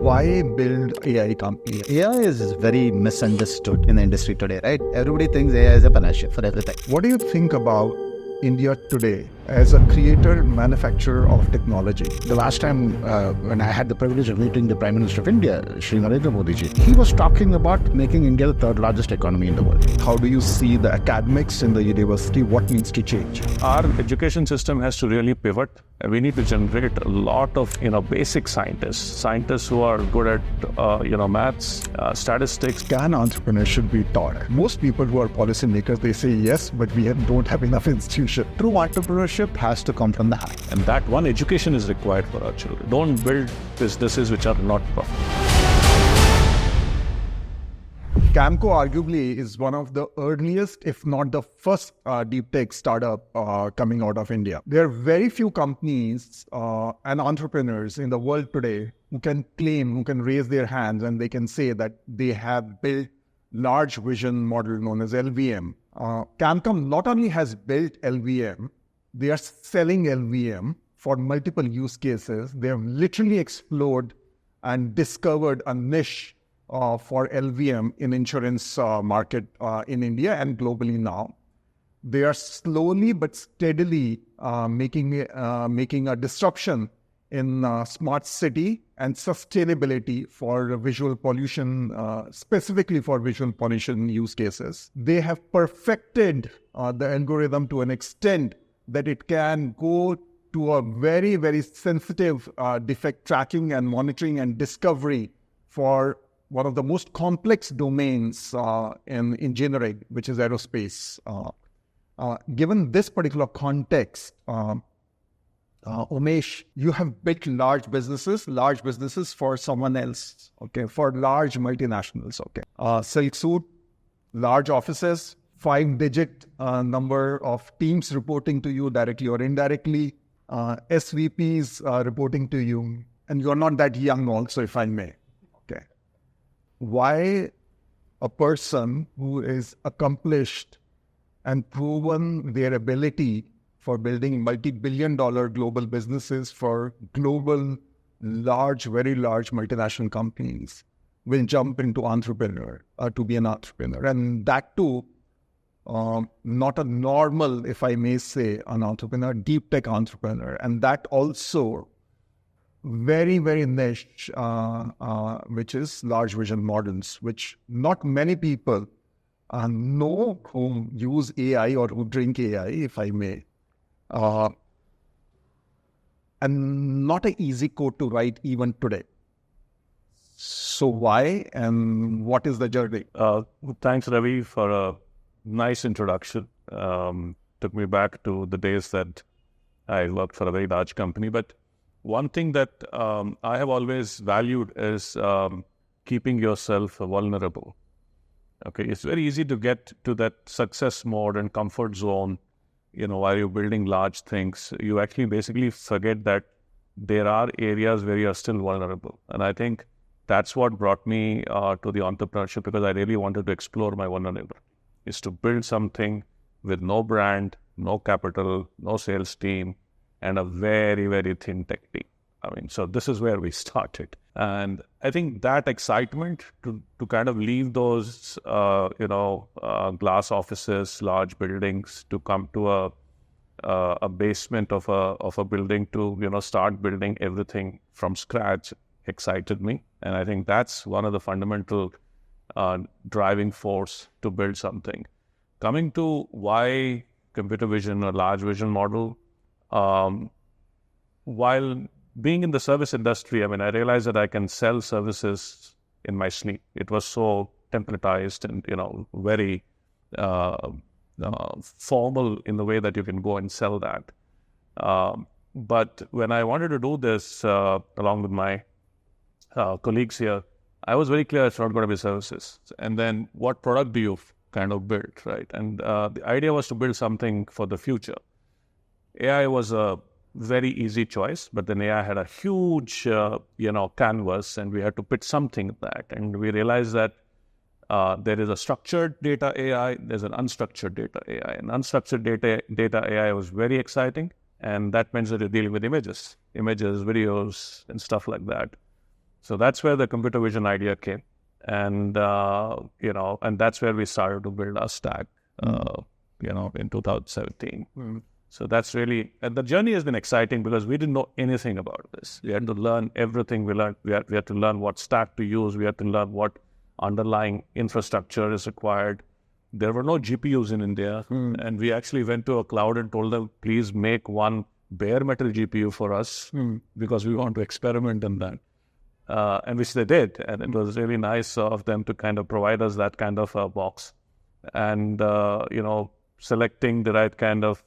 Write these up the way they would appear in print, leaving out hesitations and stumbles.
Why build AI company? AI is very misunderstood in the industry today, right? Everybody thinks AI is a panacea for everything. What do you think about India today as a creator manufacturer of technology? The last time when I had the privilege of meeting the Prime Minister of India, Shri Narendra Modi ji, he was talking about making India the third largest economy in the world. How do you see the academics in the university? What needs to change? Our education system has to really pivot. We need to generate a lot of basic scientists who are good at maths, statistics. Can entrepreneurship be taught? Most people who are policymakers, they say yes, but we don't have enough institution. True entrepreneurship has to come from the heart. And that one, education is required for our children. Don't build businesses which are not profitable. CamCom arguably is one of the earliest, if not the first deep tech startup coming out of India. There are very few companies and entrepreneurs in the world today who can claim, who can raise their hands and they can say that they have built large vision model known as LVM. CamCom not only has built LVM, they are selling LVM for multiple use cases. They have literally explored and discovered a niche for LVM in insurance market in India and globally now. They are slowly but steadily making a disruption in smart city and sustainability for visual pollution, specifically for visual pollution use cases. They have perfected the algorithm to an extent that it can go to a very, very sensitive defect tracking and monitoring and discovery for one of the most complex domains in engineering, which is aerospace. Given this particular context, Umesh, you have built large businesses for someone else, okay, for large multinationals, okay. Silk suit, large offices, 5-digit number of teams reporting to you directly or indirectly, SVPs reporting to you, and you're not that young also, if I may. Why a person who is accomplished and proven their ability for building multi-billion-dollar global businesses for global, very large multinational companies will jump into to be an entrepreneur. And that too, not a normal, if I may say, an entrepreneur, deep tech entrepreneur. And that also very, very niche, which is large vision models, which not many people know who use AI or who drink AI, if I may. And not an easy code to write even today. So why and what is the journey? Thanks, Ravi, for a nice introduction. Took me back to the days that I worked for a very large company. But one thing that I have always valued is keeping yourself vulnerable. Okay, it's very easy to get to that success mode and comfort zone, while you're building large things. You actually basically forget that there are areas where you are still vulnerable. And I think that's what brought me to the entrepreneurship, because I really wanted to explore my vulnerability, is to build something with no brand, no capital, no sales team, and a very, very thin tech team. So this is where we started. And I think that excitement to kind of leave those, glass offices, large buildings, to come to a basement of a building to, start building everything from scratch excited me. And I think that's one of the fundamental driving force to build something. Coming to why computer vision or large vision model, while being in the service industry, I realized that I can sell services in my sleep. It was so templatized and, very formal in the way that you can go and sell that. But when I wanted to do this along with my colleagues here, I was very clear it's not going to be services. And then what product do you kind of build, right? And the idea was to build something for the future. AI was a very easy choice, but then AI had a huge, canvas, and we had to pitch something in that. And we realized that there is a structured data AI, there's an unstructured data AI. And unstructured data AI was very exciting, and that means that you're dealing with images, videos, and stuff like that. So that's where the computer vision idea came. And, and that's where we started to build our stack, in 2017. So that's really, and the journey has been exciting because we didn't know anything about this. We had to learn everything we learned. We had to learn what stack to use. We had to learn what underlying infrastructure is required. There were no GPUs in India. And we actually went to a cloud and told them, please make one bare metal GPU for us because we want to experiment in that. And which they did. And it was really nice of them to kind of provide us that kind of a box. And, selecting the right kind of,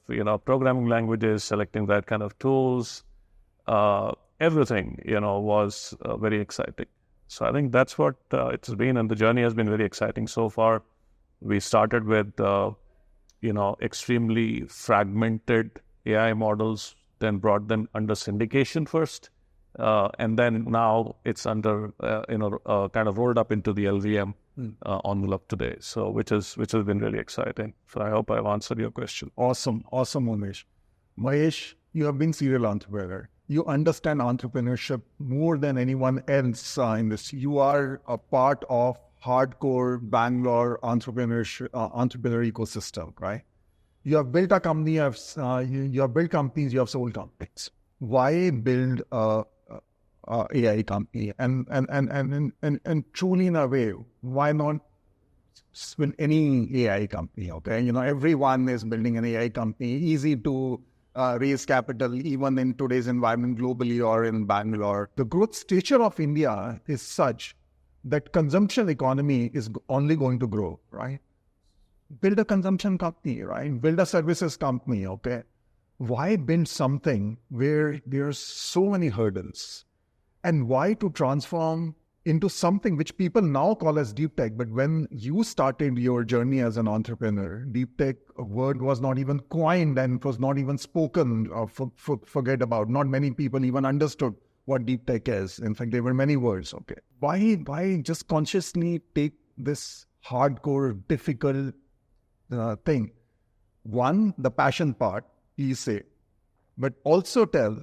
programming languages, selecting the right kind of tools, everything, was very exciting. So I think that's what it's been, and the journey has been very exciting so far. We started with, extremely fragmented AI models, then brought them under syndication first, and then now it's under, kind of rolled up into the LVM envelope today. So which has been really exciting. So I hope I've answered your question. Awesome, Umesh. Mahesh, you have been serial entrepreneur. You understand entrepreneurship more than anyone else in this. You are a part of hardcore Bangalore entrepreneur ecosystem, right? You have built a company. You have built companies. You have sold companies. Why build a AI company? And truly, in a way, why not with any AI company? Okay, everyone is building an AI company. Easy to raise capital, even in today's environment, globally or in Bangalore. The growth stature of India is such that consumption economy is only going to grow, right? Build a consumption company, right? Build a services company, okay? Why build something where there's so many hurdles? And why to transform into something which people now call as deep tech? But when you started your journey as an entrepreneur, deep tech word was not even coined and it was not even spoken. Forget about. Not many people even understood what deep tech is. In fact, there were many words. Okay, why just consciously take this hardcore, difficult thing? One, the passion part, you say, but also tell,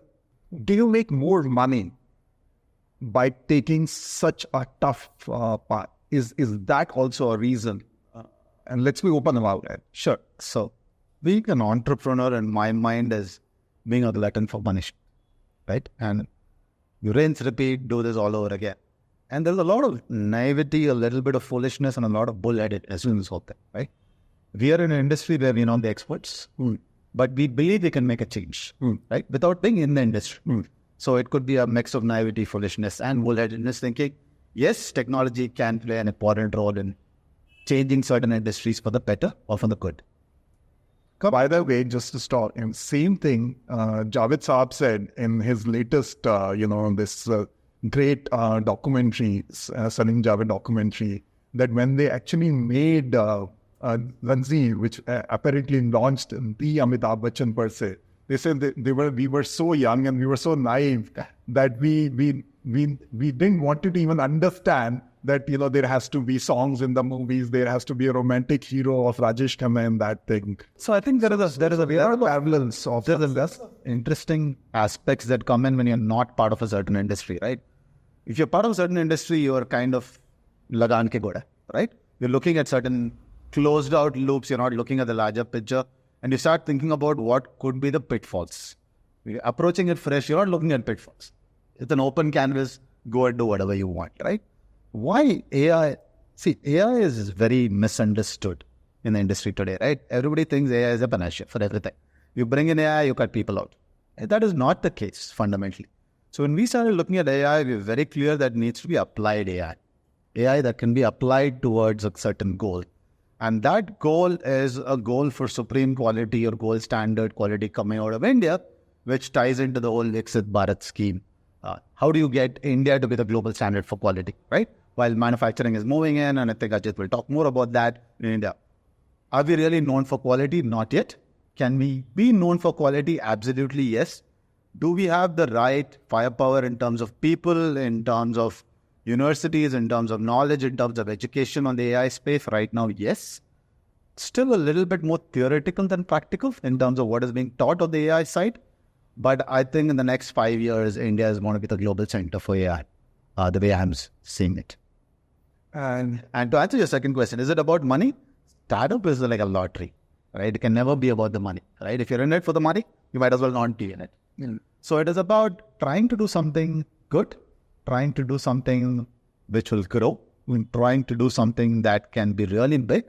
do you make more money by taking such a tough path? Is that also a reason? And let's be open about it. Sure. So being an entrepreneur in my mind is being a glutton for punishment, right? And you rinse, repeat, do this all over again. And there's a lot of naivety, a little bit of foolishness, and a lot of bullheadedness in this whole thing, right? We are in an industry where we're not the experts, but we believe we can make a change, right? Without being in the industry. So it could be a mix of naivety, foolishness, and bullheadedness, thinking, yes, technology can play an important role in changing certain industries for the better or for the good. By the way, just to start, and same thing Javed Saab said in his latest, this great documentary, Salim Javed documentary, that when they actually made Ranzi, which apparently launched the Amitabh Bachchan per se, they said that we were so young and we were so naive that we didn't want to even understand that, there has to be songs in the movies, there has to be a romantic hero of Rajesh Khanna and that thing. So I think there is a prevalence of interesting aspects that come in when you're not part of a certain industry, right? If you're part of a certain industry, you're kind of lagan ke goda, right? You're looking at certain closed out loops, you're not looking at the larger picture. And you start thinking about what could be the pitfalls. You're approaching it fresh, you're not looking at pitfalls. It's an open canvas, go and do whatever you want, right? Why AI? See, AI is very misunderstood in the industry today, right? Everybody thinks AI is a panacea for everything. You bring in AI, you cut people out. And that is not the case, fundamentally. So when we started looking at AI, we were very clear that it needs to be applied AI. AI that can be applied towards a certain goal. And that goal is a goal for supreme quality or gold standard quality coming out of India, which ties into the whole Viksit Bharat scheme. How do you get India to be the global standard for quality, right? While manufacturing is moving in, and I think Ajit will talk more about that in India. Are we really known for quality? Not yet. Can we be known for quality? Absolutely, yes. Do we have the right firepower in terms of people, in terms of universities, in terms of knowledge, in terms of education on the AI space right now? Yes. Still a little bit more theoretical than practical in terms of what is being taught on the AI side. But I think in the next 5 years, India is going to be the global center for AI. the way I'm seeing it. And To answer your second question, is it about money? Startup is like a lottery, right? It can never be about the money, right? If you're in it for the money, you might as well not be in it. So it is about trying to do something good, trying to do something which will grow, trying to do something that can be really big.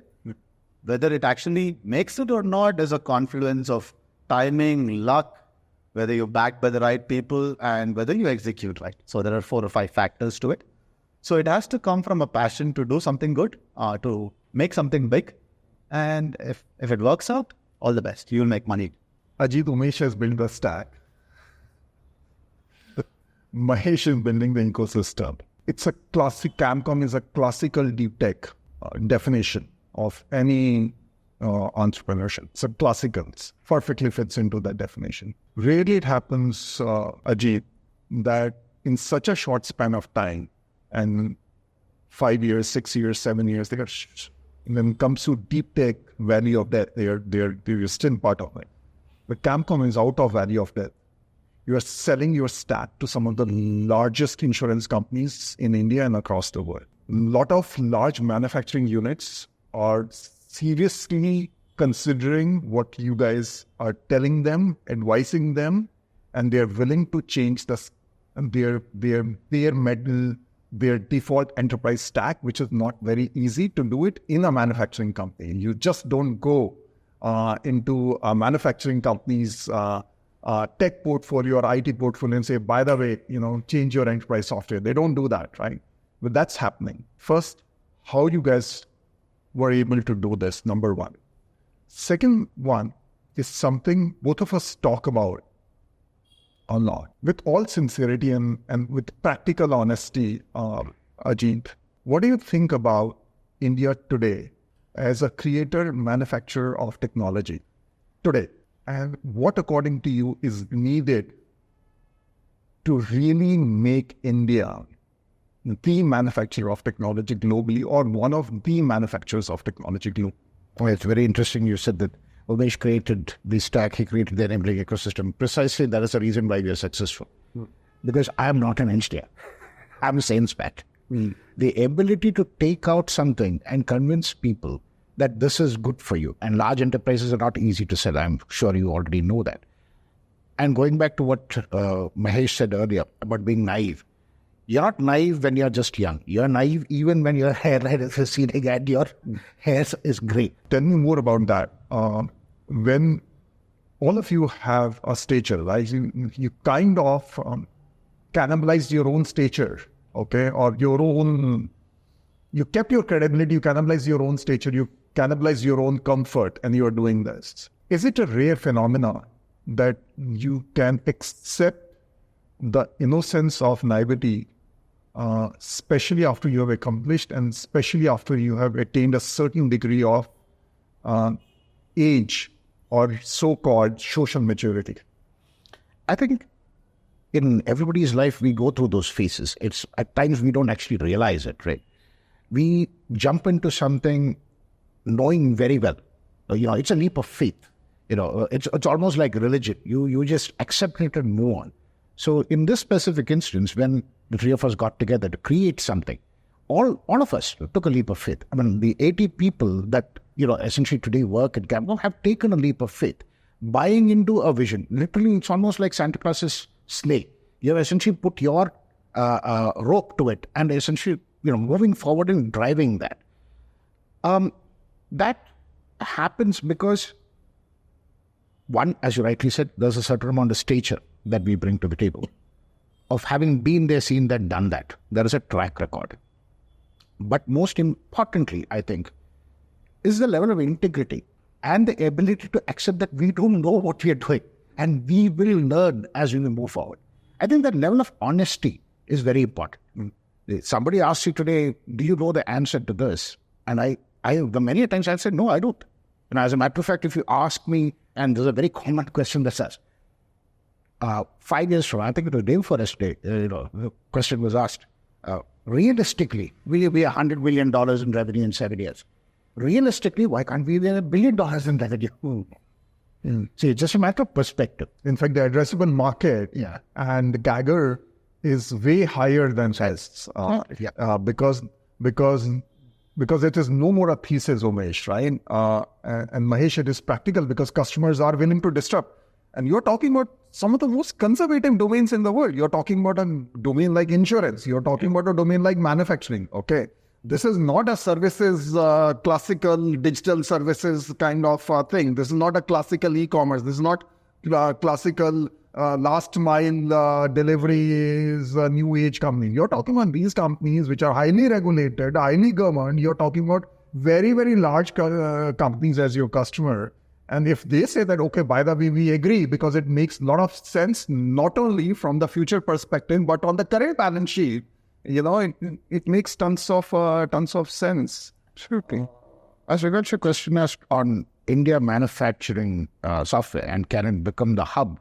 Whether it actually makes it or not is a confluence of timing, luck, whether you're backed by the right people, and whether you execute right. So there are 4 or 5 factors to it. So it has to come from a passion to do something good, to make something big. And if it works out, all the best. You'll make money. Ajit, Umesh has built the stack. Mahesh is building the ecosystem. It's a classic, CamCom is a classical deep tech definition of any entrepreneurship. So classicals perfectly fits into that definition. Rarely it happens, Ajit, that in such a short span of time, and 5 years, 6 years, 7 years, when it comes to deep tech value of death, they're still part of it. But CamCom is out of value of death. You are selling your stack to some of the largest insurance companies in India and across the world. A lot of large manufacturing units are seriously considering what you guys are telling them, advising them, and they're willing to change their metal, their default enterprise stack, which is not very easy to do it in a manufacturing company. You just don't go into a manufacturing company's tech portfolio or IT portfolio and say, by the way, change your enterprise software. They don't do that, right? But that's happening. First, how you guys were able to do this, number one. Second one is something both of us talk about a lot. With all sincerity and with practical honesty, Ajit, what do you think about India today as a creator, manufacturer of technology today? And what, according to you, is needed to really make India the manufacturer of technology globally, or one of the manufacturers of technology globally? Well, it's very interesting you said that Umesh created the stack, he created the enabling ecosystem. Precisely that is the reason why we are successful. Because I am not an engineer. I'm a sales bat. The ability to take out something and convince people that this is good for you. And large enterprises are not easy to sell. I'm sure you already know that. And going back to what Mahesh said earlier about being naive. You're not naive when you're just young. You're naive even when your hairline is receding and your hair is grey. Tell me more about that. When all of you have a stature, right? You kind of cannibalized your own stature, okay? Or your own, you kept your credibility, you cannibalized your own stature, you cannibalized your own comfort, and you are doing this. Is it a rare phenomenon that you can accept the innocence of naivety, especially after you have accomplished and especially after you have attained a certain degree of age or so-called social maturity? I think in everybody's life, we go through those phases. It's at times we don't actually realize it, right? We jump into something knowing very well. It's a leap of faith. It's almost like religion. You just accept it and move on. So in this specific instance, when the three of us got together to create something, all of us took a leap of faith. I mean, the 80 people that, essentially today work at CamCom have taken a leap of faith, buying into a vision. Literally, it's almost like Santa Claus's sleigh. You have essentially put your rope to it and essentially, moving forward and driving that. That happens because, one, as you rightly said, there's a certain amount of stature that we bring to the table. Of having been there, seen that, done that. There is a track record. But most importantly, I think, is the level of integrity and the ability to accept that we don't know what we are doing and we will learn as we move forward. I think that level of honesty is very important. Somebody asks you today, do you know the answer to this? And I many times I said, no, I don't. And as a matter of fact, if you ask me, and there's a very common question that says, 5 years from now, I think it was day before yesterday, the question was asked, realistically, will you be $100 million in revenue in 7 years? Realistically, why can't we be $1 billion in revenue? See, it's just a matter of perspective. In fact, the addressable market and the CAGR is way higher than sales. Because it is no more a thesis, Umesh, right? And Mahesh, it is practical because customers are willing to disrupt. And you're talking about some of the most conservative domains in the world. You're talking about a domain like insurance. You're talking about a domain like manufacturing. Okay. This is not a services, classical digital services kind of thing. This is not a classical e-commerce. This is not classical last mile delivery is a new age company. You're talking about these companies which are highly regulated, highly governed. You're talking about very, very large companies as your customer. And if they say that, okay, by the way, we agree because it makes a lot of sense, not only from the future perspective, but on the current balance sheet, it makes tons of sense. Absolutely. As regards your question asked on India manufacturing software and can it become the hub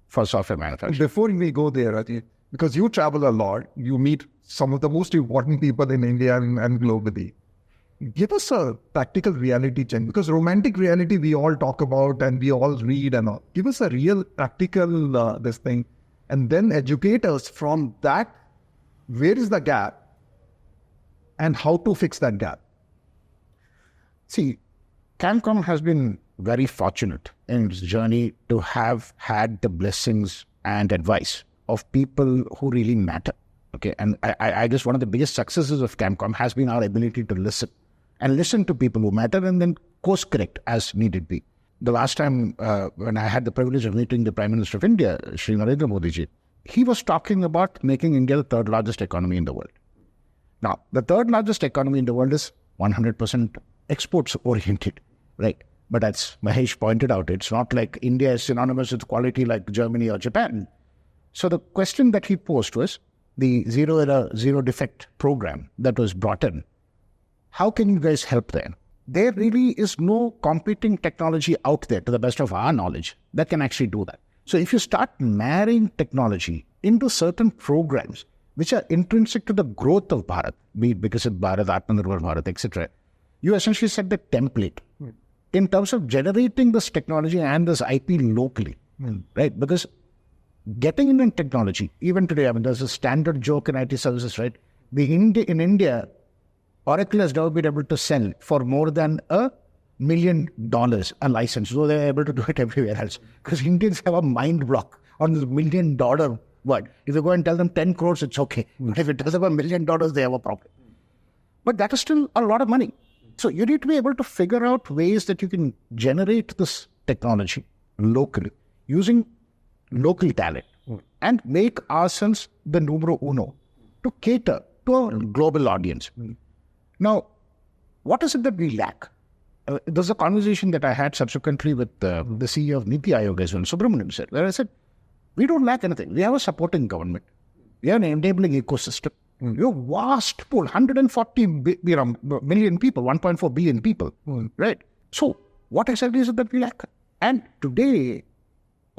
for software manufacturing? Before we go there, Ajay, because you travel a lot, you meet some of the most important people in India and globally. Give us a practical reality check, because romantic reality we all talk about and we all read and all. Give us a real practical this thing, and then educate us from that. Where is the gap and how to fix that gap? See, CamCom has been very fortunate in its journey to have had the blessings and advice of people who really matter. Okay, and I guess one of the biggest successes of CamCom has been our ability to listen to people who matter and then course correct as needed be. The last time when I had the privilege of meeting the Prime Minister of India, Shri Narendra Modi ji, he was talking about making India the third largest economy in the world. Now, the third largest economy in the world is 100% exports oriented, right? But as Mahesh pointed out, it's not like India is synonymous with quality like Germany or Japan. So the question that he posed was the zero error, zero defect program that was brought in. How can you guys help there? There really is no competing technology out there, to the best of our knowledge, that can actually do that. So if you start marrying technology into certain programs which are intrinsic to the growth of Bharat, be it Viksit Bharat, Atmanirbhar Bharat, etc., you essentially set the template in terms of generating this technology and this IP locally, right? Because getting in technology, even today, I mean, there's a standard joke in IT services, right? In India, Oracle has never been able to sell for more than $1 million a license, so they're able to do it everywhere else. Because Indians have a mind block on this $1 million word. If you go and tell them 10 crores, it's okay. If it does have $1 million, they have a problem. But that is still a lot of money. So you need to be able to figure out ways that you can generate this technology locally, using local talent, and make ourselves the numero uno to cater to a global audience. Now, what is it that we lack? There's a conversation that I had subsequently with the CEO of Niti Aayog as well, Subramanian said, where I said, we don't lack anything. We have a supporting government. We have an enabling ecosystem. We have a vast pool, 140 million people, 1.4 billion people, right? So what exactly is it that we lack? And today,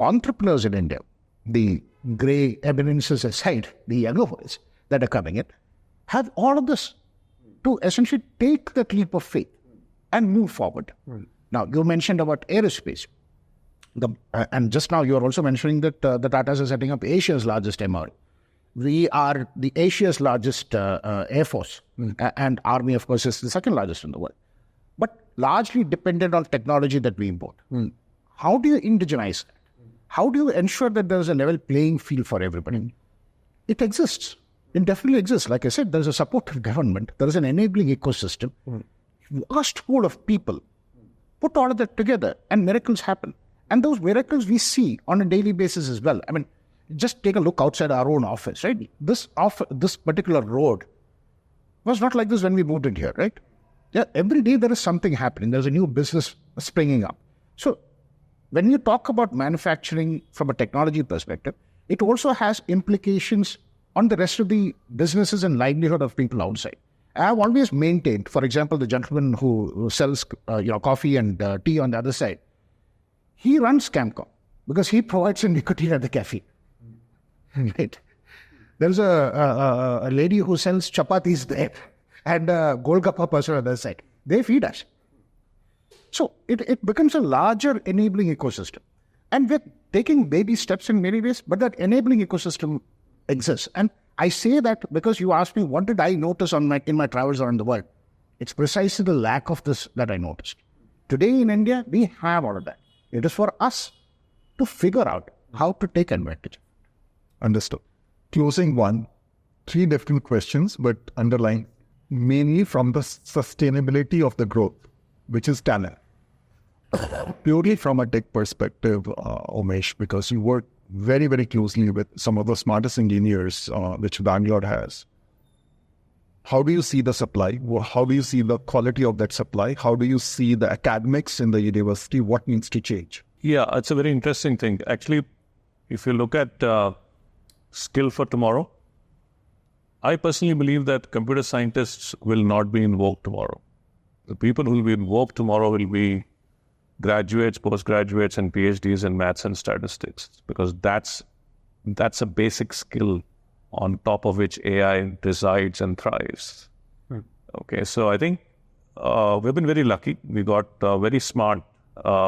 entrepreneurs in India, the grey eminences aside, the younger ones that are coming in, have all of this to essentially take that leap of faith and move forward. Now, you mentioned about aerospace. And just now you are also mentioning that the Tatas are setting up Asia's largest MRO. We are the Asia's largest Air Force, and Army, of course, is the second largest in the world. But largely dependent on technology that we import. How do you indigenize that? How do you ensure that there is a level playing field for everybody? It exists. It definitely exists. Like I said, there's a supportive government. There is an enabling ecosystem. Vast pool of people. Put all of that together and miracles happen. And those miracles we see on a daily basis as well. I mean, just take a look outside our own office, right? This particular road was not like this when we moved in here, right? Yeah, every day there is something happening. There's a new business springing up. So when you talk about manufacturing from a technology perspective, it also has implications on the rest of the businesses and livelihood of people outside. I have always maintained, for example, the gentleman who sells coffee and tea on the other side, he runs CamCom because he provides a nicotine at the cafe. Right? There's a lady who sells chapatis there and a Golgappa person on the other side. They feed us. So it becomes a larger enabling ecosystem. And we're taking baby steps in many ways, but that enabling ecosystem exists. And I say that because you asked me, what did I notice in my travels around the world? It's precisely the lack of this that I noticed. Today in India, we have all of that. It is for us to figure out how to take advantage. Understood. Closing one, 3 different questions, but underlying mainly from the sustainability of the growth, which is talent. Purely from a tech perspective, Umesh, because you work very, very closely with some of the smartest engineers which Bangalore has. How do you see the supply? How do you see the quality of that supply? How do you see the academics in the university? What needs to change? Yeah, it's a very interesting thing. Actually, if you look at skill for tomorrow, I personally believe that computer scientists will not be in vogue tomorrow. The people who will be in vogue tomorrow will be graduates, postgraduates, and PhDs in maths and statistics, because that's a basic skill on top of which AI resides and thrives. Okay, so I think we've been very lucky. We got very smart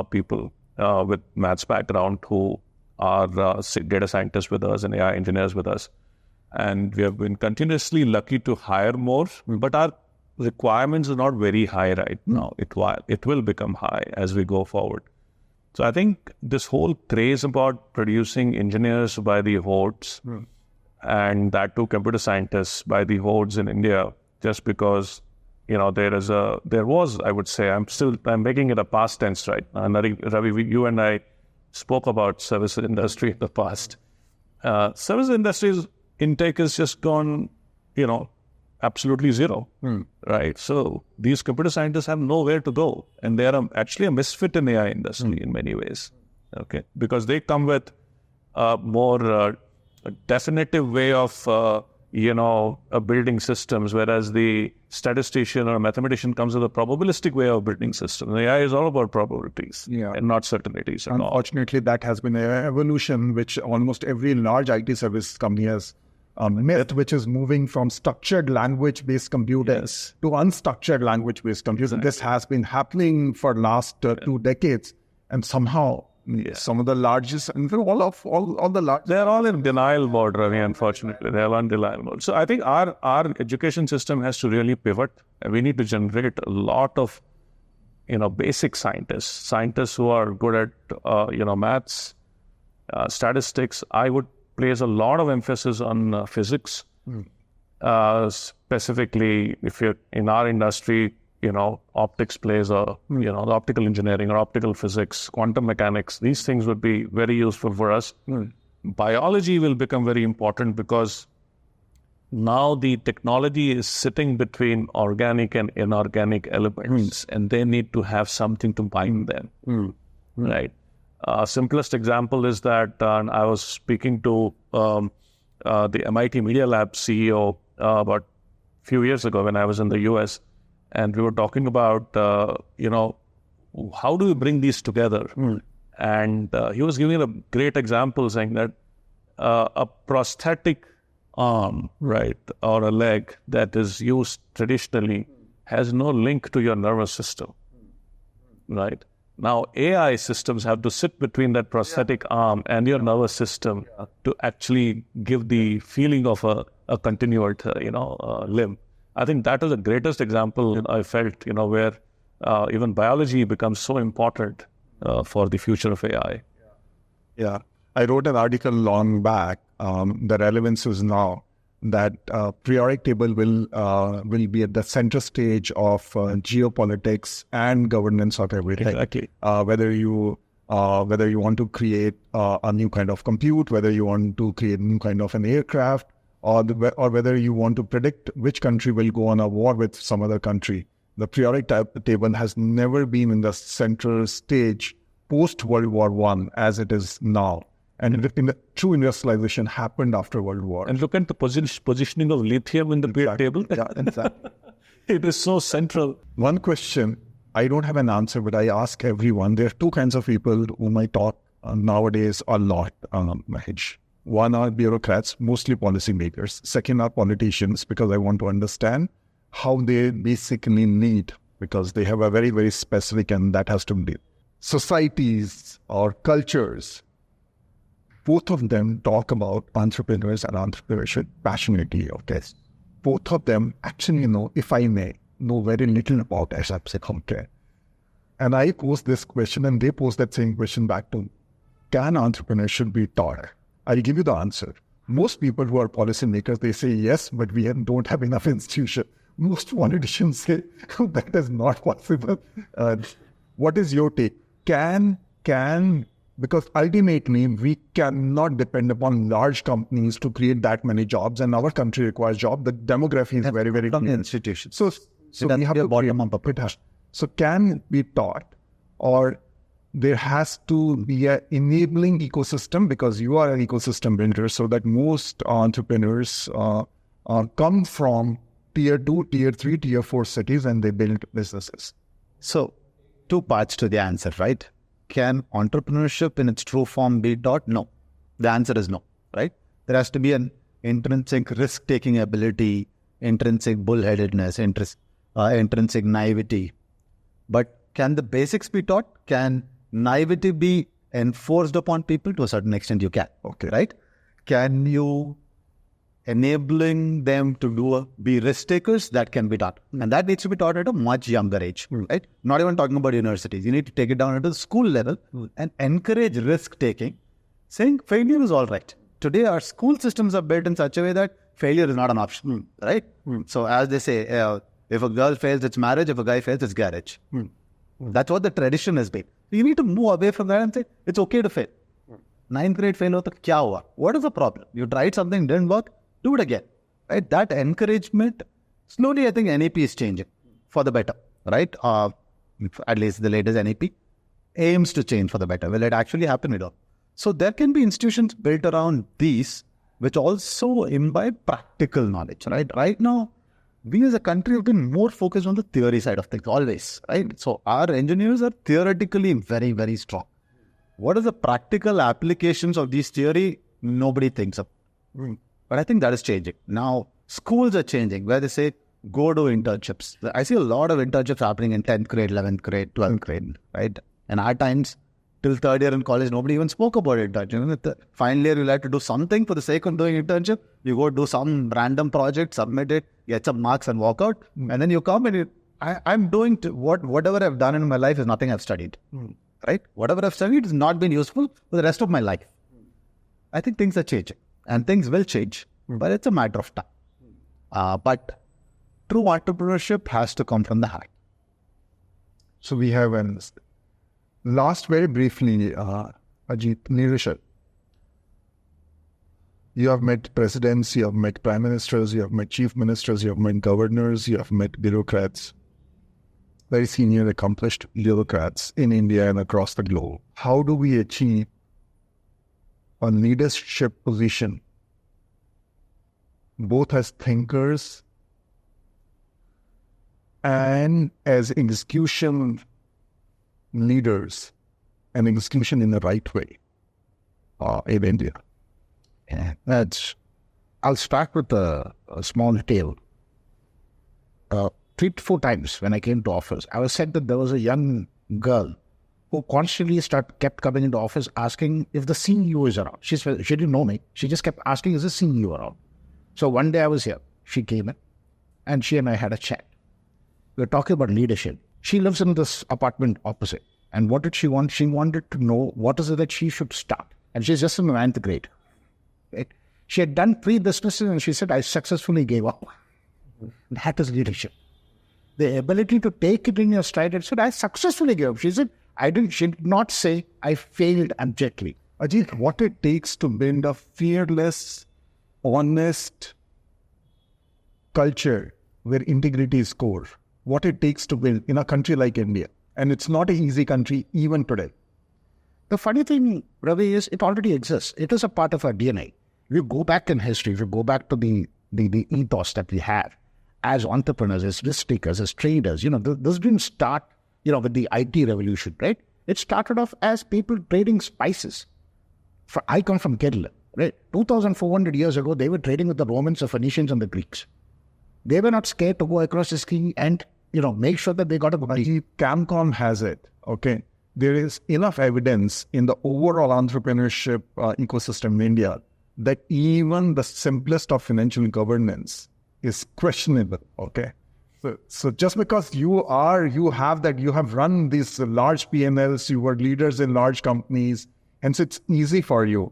people with maths background who are data scientists with us and AI engineers with us. And we have been continuously lucky to hire more, but our requirements are not very high right now. It will become high as we go forward. So I think this whole craze about producing engineers by the hordes, and that too computer scientists by the hordes in India, just because there was, I would say, I'm making it a past tense, right? Ravi, you and I spoke about service industry in the past. Service industry's intake has just gone, absolutely zero, right? So these computer scientists have nowhere to go, and they are actually a misfit in AI industry in many ways, okay? Because they come with a more definitive way of, building systems, whereas the statistician or mathematician comes with a probabilistic way of building systems. AI is all about probabilities and not certainties. Unfortunately, that has been an evolution which almost every large IT service company has myth, which is moving from structured language-based computing to unstructured language-based computing. Exactly. This has been happening for last 2 decades, and somehow some of the largest, and all the large, they're all in denial mode, Ravi. Unfortunately, they're all in denial mode. So I think our education system has to really pivot. We need to generate a lot of basic scientists who are good at maths, statistics. I would place a lot of emphasis on physics, specifically if you're in our industry. Optics plays the optical engineering or optical physics, quantum mechanics. These things would be very useful for us. Biology will become very important because now the technology is sitting between organic and inorganic elements, and they need to have something to bind them, right? Simplest example is that I was speaking to the MIT Media Lab CEO about a few years ago when I was in the US, and we were talking about, how do we bring these together? And he was giving a great example saying that a prosthetic arm, right, or a leg that is used traditionally has no link to your nervous system, right? Now, AI systems have to sit between that prosthetic arm and your nervous system to actually give the feeling of a continued, limb. I think that is the greatest example I felt, where even biology becomes so important for the future of AI. Yeah. I wrote an article long back. The relevance is now that periodic table will be at the center stage of geopolitics and governance of everything. Exactly. Whether you want to create a new kind of compute, whether you want to create a new kind of an aircraft, or whether you want to predict which country will go on a war with some other country. The periodic table has never been in the center stage post-World War I as it is now. And in the true industrialization happened after World War. And look at the positioning of lithium in the periodic table. Yeah, exactly. It is so central. One question, I don't have an answer, but I ask everyone. There are 2 kinds of people whom I talk nowadays a lot, Mahesh. One are bureaucrats, mostly policymakers. Second are politicians, because I want to understand how they basically need, because they have a very, very specific, and that has to be societies or cultures. both of them talk about entrepreneurs and entrepreneurship passionately. Okay, both of them actually know, if I may, know very little about asset company. And I pose this question, and they pose that same question back to me. Can entrepreneurship be taught? I'll give you the answer. Most people who are policymakers, they say yes, but we don't have enough institution. Most politicians say that is not possible. What is your take? Because ultimately we cannot depend upon large companies to create that many jobs, and our country requires jobs. The demography is very, very clear. Institutions. So we have to bottom-up approach. So can it be taught, or there has to be an enabling ecosystem, because you are an ecosystem builder, so that most entrepreneurs come from tier 2, tier 3, tier 4 cities, and they build businesses. So 2 parts to the answer, right? Can entrepreneurship in its true form be taught? No. The answer is no, right? There has to be an intrinsic risk-taking ability, intrinsic bullheadedness, intrinsic naivety. But can the basics be taught? Can naivety be enforced upon people? To a certain extent you can, Okay. right? Can you enabling them to be risk takers? That can be taught. And that needs to be taught at a much younger age, right? Not even talking about universities. You need to take it down at the school level and encourage risk taking, saying failure is all right. Today our school systems are built in such a way that failure is not an option, right? So as they say, if a girl fails, it's marriage. If a guy fails, it's garage. That's what the tradition has been. You need to move away from that and say, it's okay to fail. 9th grade fail hota, kya hua? What is the problem? You tried something, didn't work, do it again. Right? That encouragement, slowly I think NEP is changing for the better, right? At least the latest NEP aims to change for the better. Will it actually happen? We don't. So there can be institutions built around these which also imbibe practical knowledge, right? Right now, we as a country have been more focused on the theory side of things, always, right? So our engineers are theoretically very, very strong. What are the practical applications of these theory? Nobody thinks of. But I think that is changing. Now, schools are changing, where they say, go do internships. I see a lot of internships happening in 10th grade, 11th grade, 12th grade, right? And our times, till 3rd year in college, nobody even spoke about internship. Final year, you'll have to do something for the sake of doing internship. You go do some random project, submit it, get some marks and walk out. And then you come and I'm doing whatever I've done in my life is nothing I've studied, right? Whatever I've studied has not been useful for the rest of my life. I think things are changing and things will change, but it's a matter of time. But true entrepreneurship has to come from the heart. So we have last very briefly, Ajit, leadership. You have met presidents, you have met prime ministers, you have met chief ministers, you have met governors, you have met bureaucrats, very senior, accomplished bureaucrats in India and across the globe. How do we achieve a leadership position, both as thinkers and as execution leaders, and execution in the right way in India? Yeah, I'll start with a small tale. 3 to 4 times when I came to office, I was said that there was a young girl who constantly kept coming into office asking if the CEO is around. She didn't know me. She just kept asking, is the CEO around? So one day I was here. She came in and she and I had a chat. We were talking about leadership. She lives in this apartment opposite. And what did she want? She wanted to know what is it that she should start. And she's just in the 9th grade. Right? She had done 3 businesses and she said, I successfully gave up. That is leadership. The ability to take it in your stride and said, I successfully gave up. She said, she did not say, I failed abjectly. Ajit, what it takes to build a fearless, honest culture where integrity is core. What it takes to build in a country like India. And it's not an easy country even today. The funny thing, Ravi, is it already exists. It is a part of our DNA. If you go back in history, if you go back to the ethos that we have as entrepreneurs, as risk takers, as traders, this didn't start, with the IT revolution, right? It started off as people trading spices. I come from Kerala, right? 2,400 years ago, they were trading with the Romans, the Phoenicians, and the Greeks. They were not scared to go across the sea and, make sure that they got a good deal. CamCom has it, okay? there is enough evidence in the overall entrepreneurship ecosystem in India that even the simplest of financial governance is questionable. Okay, so just because you have run these large P&Ls, you were leaders in large companies, and so it's easy for you.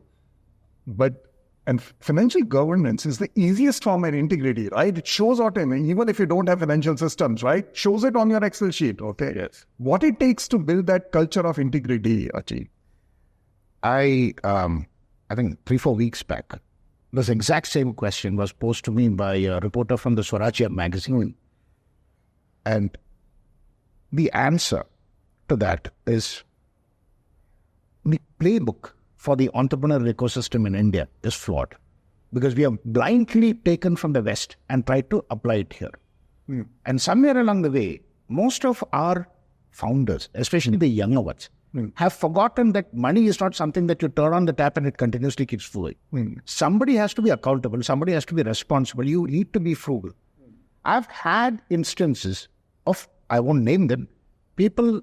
And financial governance is the easiest form of integrity, right? It shows out even if you don't have financial systems, right? Shows it on your Excel sheet, okay? Yes. What it takes to build that culture of integrity, Achi? I think 3-4 weeks back, this exact same question was posed to me by a reporter from the Swarajya magazine. And the answer to that is the playbook for the entrepreneurial ecosystem in India is flawed because we have blindly taken from the West and tried to apply it here. And somewhere along the way, most of our founders, especially the younger ones, have forgotten that money is not something that you turn on the tap and it continuously keeps flowing. Somebody has to be accountable. Somebody has to be responsible. You need to be frugal. I've had instances of, I won't name them, people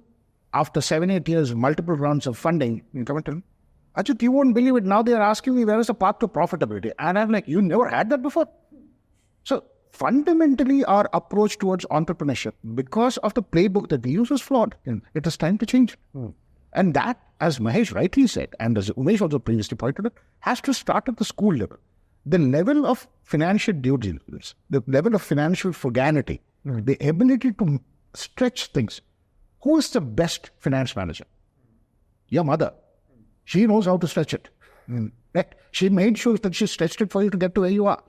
after 7-8 years, multiple rounds of funding, come and tell me, Ajit, you won't believe it. Now they are asking me, where is the path to profitability? And I'm like, you never had that before? So fundamentally, our approach towards entrepreneurship, because of the playbook that we use, is flawed. It is time to change. And that, as Mahesh rightly said, and as Umesh also previously pointed out, has to start at the school level. The level of financial due diligence, the level of financial frugality, the ability to stretch things. Who is the best finance manager? Your mother. She knows how to stretch it. Right? She made sure that she stretched it for you to get to where you are.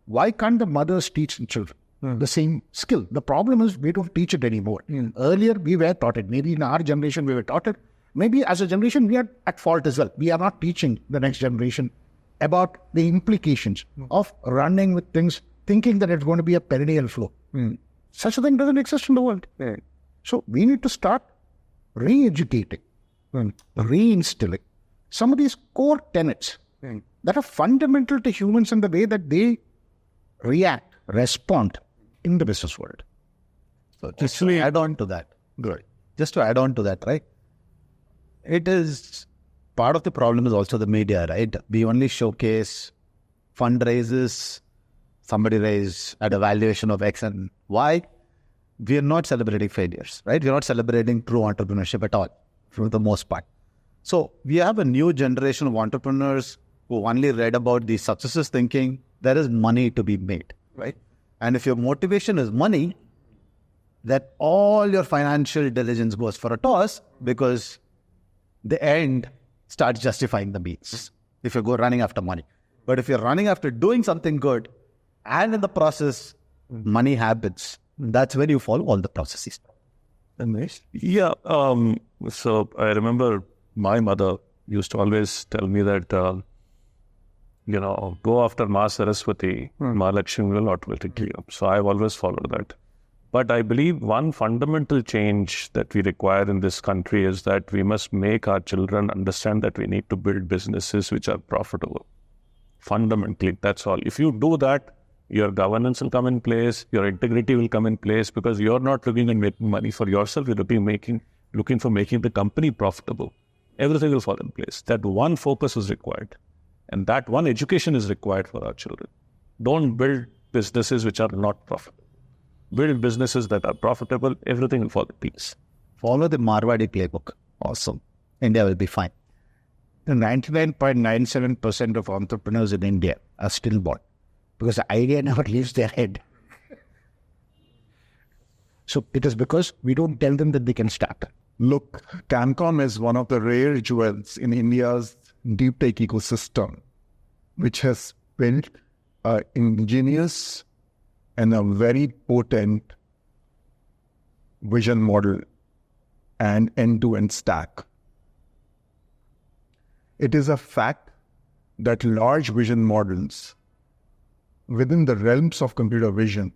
Why can't the mothers teach the children the same skill? The problem is we don't teach it anymore. Earlier, we were taught it. Maybe in our generation, we were taught it. Maybe as a generation, we are at fault as well. We are not teaching the next generation about the implications of running with things, thinking that it's going to be a perennial flow. Such a thing doesn't exist in the world. So we need to start re-educating, reinstilling some of these core tenets that are fundamental to humans in the way that they respond in the business world. So just to add on to that, right? It is part of the problem is also the media, right? We only showcase fundraisers, somebody raised at a valuation of X and Y. We are not celebrating failures, right? We are not celebrating true entrepreneurship at all, for the most part. So we have a new generation of entrepreneurs who only read about the successes thinking there is money to be made, right? And if your motivation is money, that all your financial diligence goes for a toss because the end starts justifying the means if you go running after money. But if you're running after doing something good and in the process, money happens, that's when you follow all the processes. Yeah. So I remember my mother used to always tell me that, go after Ma Saraswati, Ma Lakshmi will automatically come. So I've always followed that. But I believe one fundamental change that we require in this country is that we must make our children understand that we need to build businesses which are profitable. Fundamentally, that's all. If you do that, your governance will come in place, your integrity will come in place because you're not looking at making money for yourself, you're looking for making the company profitable. Everything will fall in place. That one focus is required. And that one education is required for our children. Don't build businesses which are not profitable. Build businesses that are profitable, everything will fall in place. Follow the Marwadi playbook. Awesome. India will be fine. The 99.97% of entrepreneurs in India are stillborn because the idea never leaves their head. So it is because we don't tell them that they can start. Look, CamCom is one of the rare jewels in India's deep tech ecosystem, which has built an ingenious and a very potent vision model and end-to-end stack. It is a fact that large vision models within the realms of computer vision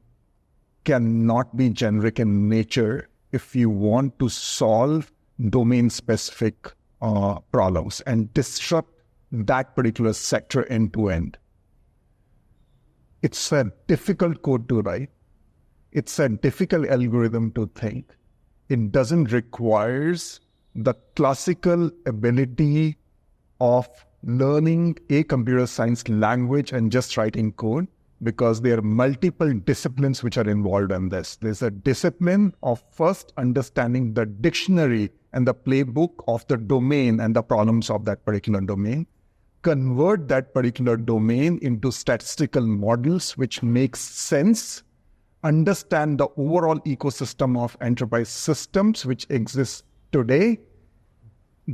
cannot be generic in nature if you want to solve domain-specific problems and disrupt that particular sector end-to-end. It's a difficult code to write. It's a difficult algorithm to think. It doesn't require the classical ability of learning a computer science language and just writing code, because there are multiple disciplines which are involved in this. There's a discipline of first understanding the dictionary and the playbook of the domain and the problems of that particular domain. Convert that particular domain into statistical models which makes sense. Understand the overall ecosystem of enterprise systems which exists today.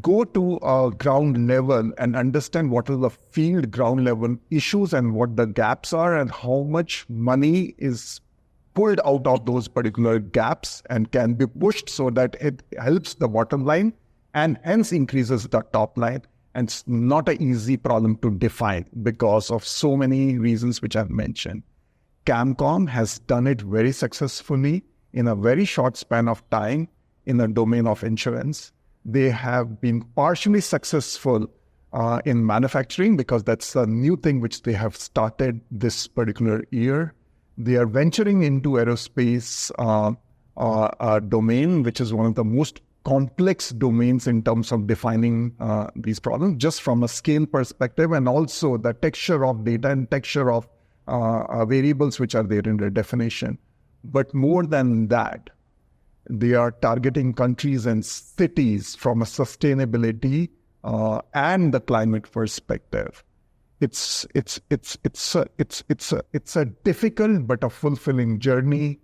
Go to a ground level and understand what are the field ground level issues and what the gaps are and how much money is pulled out of those particular gaps and can be pushed so that it helps the bottom line and hence increases the top line. And it's not an easy problem to define because of so many reasons which I've mentioned. CamCom has done it very successfully in a very short span of time in the domain of insurance. They have been partially successful in manufacturing because that's a new thing which they have started this particular year. They are venturing into aerospace domain, which is one of the most complex domains in terms of defining these problems, just from a scale perspective, and also the texture of data and texture of variables which are there in the definition. But more than that, they are targeting countries and cities from a sustainability and the climate perspective. It's a difficult but a fulfilling journey.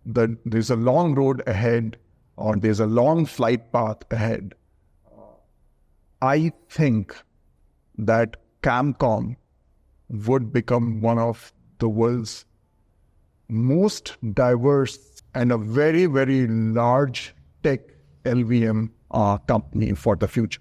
There's a long road ahead, or there's a long flight path ahead. I think that CamCom would become one of the world's most diverse and a very, very large tech LVM company for the future.